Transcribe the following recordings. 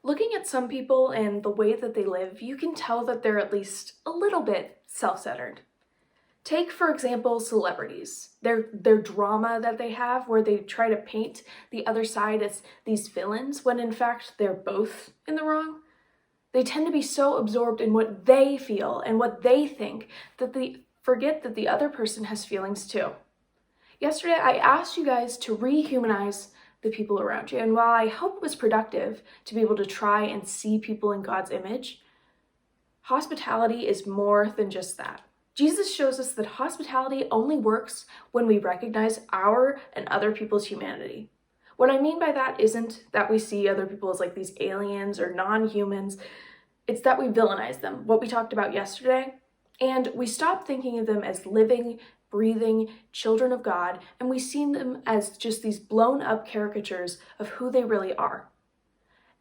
Looking at some people and the way that they live, you can tell that they're at least a little bit self-centered. Take, for example, celebrities. Their drama that they have where they try to paint the other side as these villains when in fact they're both in the wrong. They tend to be so absorbed in what they feel and what they think that they forget that the other person has feelings too. Yesterday, I asked you guys to rehumanize the people around you, and while I hope it was productive to be able to try and see people in God's image, hospitality is more than just that. Jesus shows us that hospitality only works when we recognize our and other people's humanity. What I mean by that isn't that we see other people as like these aliens or non-humans. It's that we villainize them, what we talked about yesterday, and we stop thinking of them as living, breathing children of God, and we see them as just these blown up caricatures of who they really are.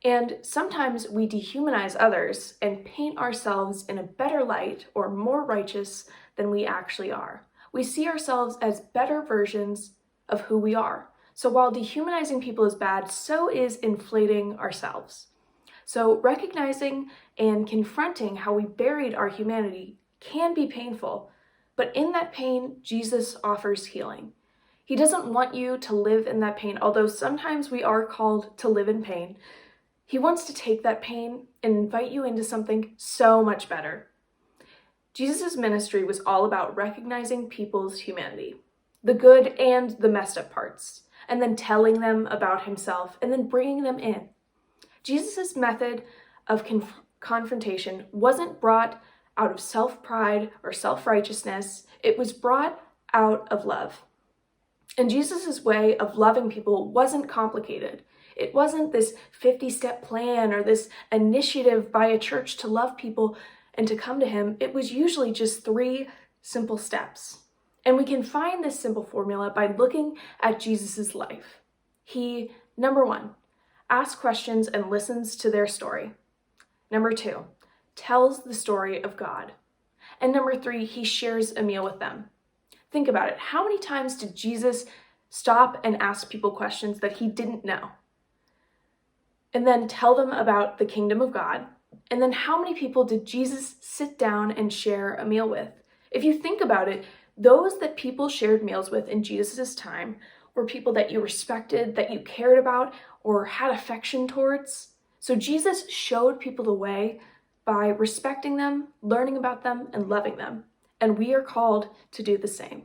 And sometimes we dehumanize others and paint ourselves in a better light or more righteous than we actually are. We see ourselves as better versions of who we are. So while dehumanizing people is bad, so is inflating ourselves. So recognizing and confronting how we buried our humanity can be painful, but in that pain, Jesus offers healing. He doesn't want you to live in that pain, although sometimes we are called to live in pain. He wants to take that pain and invite you into something so much better. Jesus' ministry was all about recognizing people's humanity, the good and the messed up parts, and then telling them about himself and then bringing them in. Jesus' method of confrontation wasn't brought out of self-pride or self-righteousness. It was brought out of love. And Jesus' way of loving people wasn't complicated. It wasn't this 50-step plan or this initiative by a church to love people and to come to him. It was usually just 3 simple steps. And we can find this simple formula by looking at Jesus' life. He, number 1, asks questions and listens to their story. Number 2, tells the story of God. And number 3, he shares a meal with them. Think about it. How many times did Jesus stop and ask people questions that he didn't know? And then tell them about the kingdom of God? And then how many people did Jesus sit down and share a meal with? If you think about it, those that people shared meals with in Jesus' time were people that you respected, that you cared about, or had affection towards. So Jesus showed people the way by respecting them, learning about them, and loving them. And we are called to do the same.